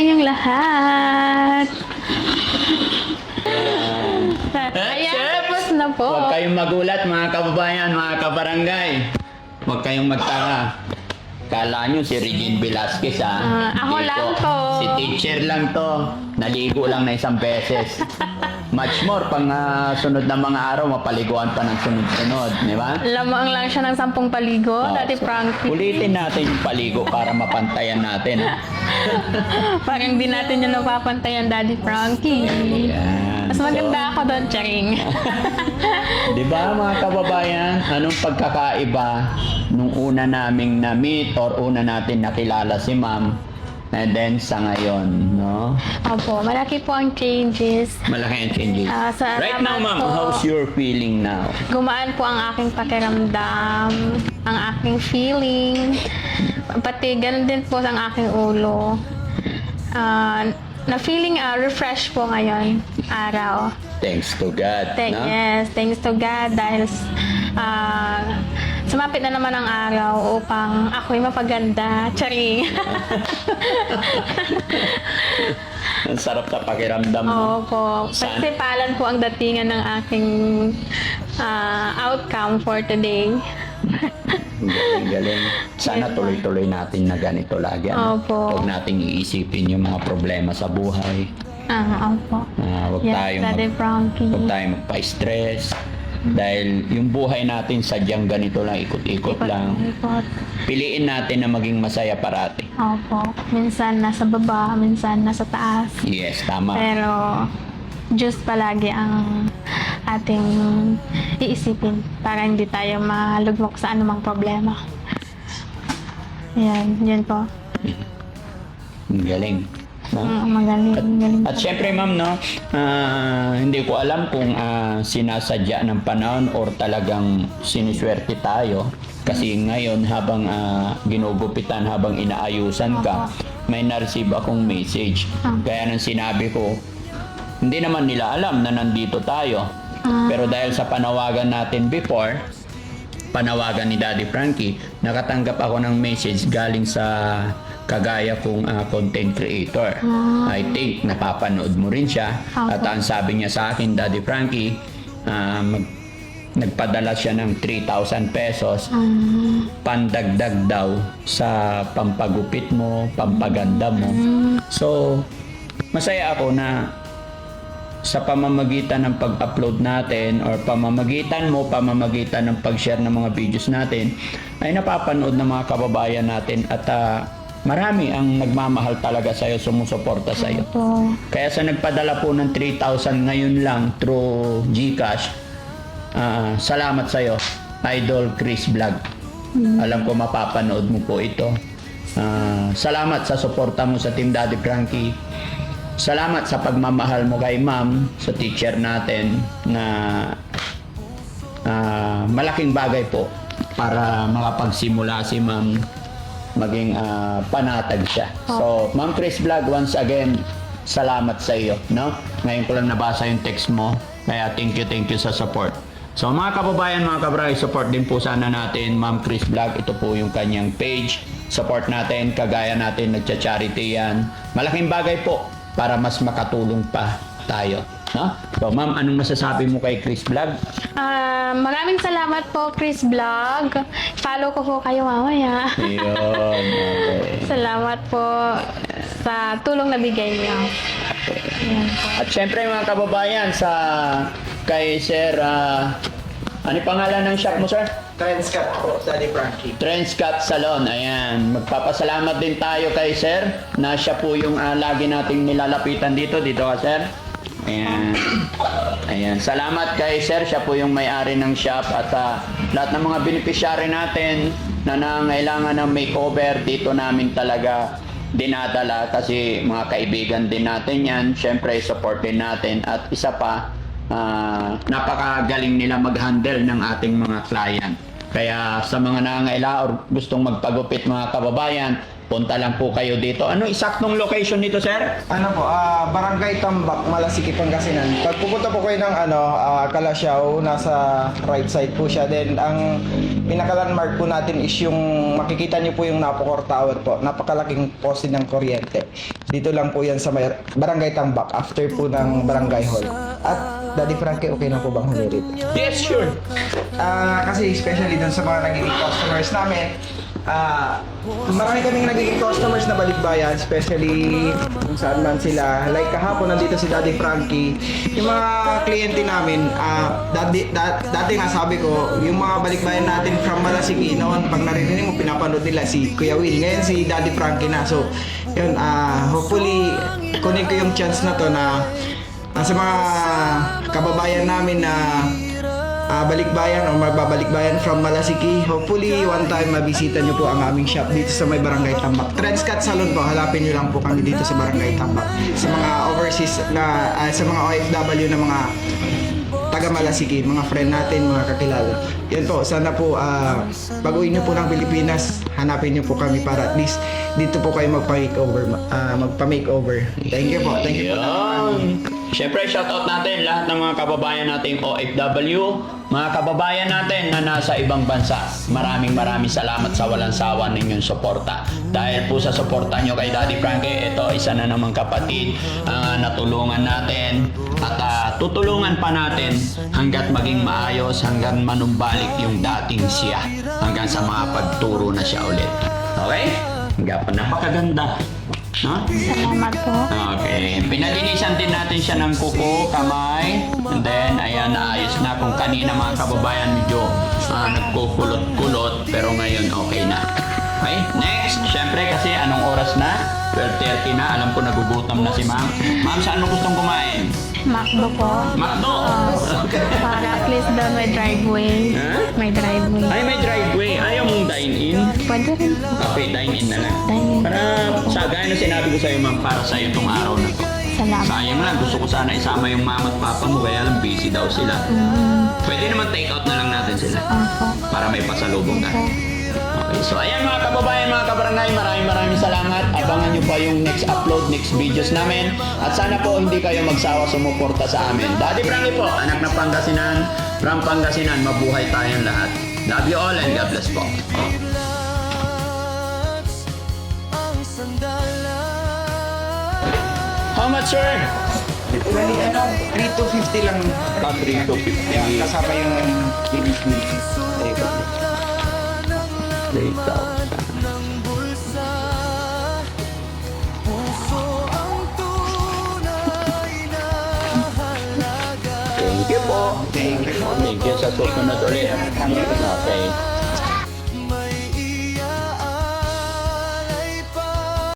inyong lahat. Ayan, tapos na po. Huwag kayong magulat mga kababayan, mga kabarangay. Huwag kayong magtaka. Kala nyo si Regine Velasquez ako Hindi lang po. to. Si teacher lang to. Naligo lang na isang beses. Much more, pang sunod na mga araw, mapaliguan pa ng sunod-sunod. Di ba? Lamang lang siya ng 10 paligo, Daddy Frankie. Ulitin natin yung paligo para mapantayan natin. Parang di natin yung napapantayan, Daddy Frankie. Yan. Mas maganda ako doon, Charing. Di ba mga kababayan, anong pagkakaiba nung una naming na-meet or una natin nakilala si ma'am and then sa ngayon, no? Opo, malaki po ang changes. Malaki ang changes. Right now, ma'am, how's your feeling now? Gumaan po ang aking pakiramdam, ang aking feeling, pati ganun din po ang aking ulo. Na-feeling refresh po ngayon, araw. Thanks to God, no? Yes, thanks to God dahil sumapit na naman ang araw upang ako'y mapaganda. Charing. Ang sarap sa pakiramdam mo. Opo. Pagsipalan po ang datingan ng aking outcome for today. Galing. Sana tuloy-tuloy natin na ganito lagi. Opo. Huwag nating iisipin yung mga problema sa buhay. Opo. Huwag Yes, tayong Daddy Frankie. huwag tayong magpa-stress. Dahil yung buhay natin sadyang ganito lang, ikot-ikot lang. Ikot. Piliin natin na maging masaya parati. Opo. Minsan nasa baba, minsan nasa taas. Yes, tama. Pero Diyos palagi ang ating iisipin para hindi tayo malugmok sa anumang problema. Yan po. Ang galing. No? Magaling. At syempre ma'am, no, hindi ko alam kung sinasadya ng panahon or talagang siniswerte tayo. Kasi ngayon habang ginugupitan, habang inaayusan ka, may na-receive akong message. Kaya nang sinabi ko, hindi naman nila alam na nandito tayo. Pero dahil sa panawagan natin before, panawagan ni Daddy Frankie, nakatanggap ako ng message galing sa kagaya kong content creator. I think napapanood mo rin siya. At ang sabi niya sa akin, Daddy Frankie, nagpadala siya ng 3,000 pesos pandagdag daw sa pampagupit mo, pampaganda mo. So, masaya ako na sa pamamagitan ng pag-upload natin or pamamagitan ng pag-share ng mga videos natin ay napapanood ng mga kababayan natin at marami ang nagmamahal talaga sa'yo, sumusuporta sa'yo. Kaya sa nagpadala po ng 3,000 ngayon lang through GCash, salamat sa'yo, Idol Chris Vlog. Alam ko mapapanood mo po ito. Salamat sa suporta mo sa Team Daddy Frankie. Salamat sa pagmamahal mo kay ma'am, sa teacher natin na malaking bagay po para makapagsimula si ma'am maging panatag siya. So, Ma'am Chris Vlog, once again, salamat sa iyo, no? Ngayon ko lang nabasa yung text mo, kaya thank you sa support. So, mga kababayan, mga kabray, support din po sana natin Ma'am Chris Vlog. Ito po yung kanyang page. Support natin, kagaya natin, nagcha-charity yan. Malaking bagay po para mas makatulong pa tayo, no? So, ma'am, anong masasabi mo kay Chris Vlog? Maraming salamat po, Chris Vlog. Follow ko po kayo mamaya. Ayun, okay. Salamat po sa tulong na bigay niyo. Ayan po. At syempre mga kababayan, kay Sir, ano pangalan ng shop mo, sir? Trenscat po, Daddy Frankie. Trenscat Salon, ayan. Magpapasalamat din tayo kay Sir na siya po yung lagi nating nilalapitan dito ka, Sir. Ayan. Ayan. Salamat kay Sir, siya po yung may-ari ng shop at lahat ng mga beneficiary natin na nangailangan ng makeover dito namin talaga dinadala kasi mga kaibigan din natin yan. Syempre, support din natin at isa pa, napakagaling nila mag-handle ng ating mga client. Kaya sa mga nangangailangan or gustong magpagupit mga kababayan, punta lang po kayo dito. Ano isaktong location nito, sir? Ano po, Barangay Tambak, Malasiki, Pangasinan. Pag pupunta po kayo ng Calasiao, nasa right side po siya. Then ang pinaka-landmark po natin is yung makikita niyo po yung Napocor Tower po. Napakalaking poste ng kuryente. Dito lang po yan sa Barangay Tambak, after po ng Barangay Hall. At Daddy Frankie, okay na po bang humirit? Yes, sure. Kasi especially dun sa mga nagiging customers namin, marami kaming nagiging customers na balikbayan, especially kung saan man sila. Like kahapon nandito si Daddy Frankie, yung mga kliyente namin, dati nga sabi ko, yung mga balikbayan natin from Malasiki noon, pag narinig mo, pinapanood nila si Kuya Will. Ngayon si Daddy Frankie na. So, yun, hopefully, kunin ko yung chance na to na sa mga kababayan namin na balikbayan o magbabalikbayan from Malasiki. Hopefully, one time mabisita nyo po ang aming shop dito sa may Barangay Tambak. Trendscat Salon po, hanapin nyo lang po kami dito sa Barangay Tambak. Sa mga overseas na, sa mga OFW na mga taga Malasiki, mga friend natin, mga kakilala. Yan po, sana po pag-uwi nyo po ng Pilipinas, hanapin nyo po kami para at least dito po kayo magpa-makeover. Thank you po. Thank you po. Yun. Siyempre, shoutout natin lahat ng mga kababayan nating OFW, mga kababayan natin na nasa ibang bansa. Maraming salamat sa walang sawa ninyong suporta. Dahil po sa suporta nyo kay Daddy Frankie, ito isa na namang kapatid natulungan natin at tutulungan pa natin hanggat maging maayos, hanggang manumbalik yung dating siya, hanggang sa mga pagturo na siya ulit. Okay? Napakaganda. No? Salamat po. Okay. Pinalinisan din natin siya ng kuko, kamay. And then, ayan, naayos na. Kung kanina mga kababayan medyo nagkukulot-kulot. Pero ngayon, okay na. Okay? Next. Siyempre kasi anong oras na? 12:30 na. Alam ko nagugutom na si ma'am. Ma'am, saan mo gustong kumain? Macdo po. Macdo! Para at least doon may driveway. Huh? May driveway. Ay, may driveway. Ayaw mong dine-in? Pwede rin po. Okay, dine-in na lang. Dine-in. Para sa gaya na sinabi ko sa'yo, ma'am, para sa'yo itong araw na to. Salamat. Sayang lang, gusto ko sana isama yung mama at papa mo, kaya lang busy daw sila. Pwede naman take out na lang natin sila Opo. para may pasalubong ka. Okay, so ayan mga kababayan, mga kabarangay, maraming salamat. Abangan nyo pa yung next upload, next videos namin. At sana po hindi kayo magsawa sumuporta sa amin. Daddy Frankie po, anak ng Pangasinan, from Pangasinan, mabuhay tayong lahat. Love you all and God bless po. How much, sir? Bali, 3,250 lang. 3,250. Kasama yung bilis mo. 3,000. Thank you po. Thank you sa susunod ulit. Okay.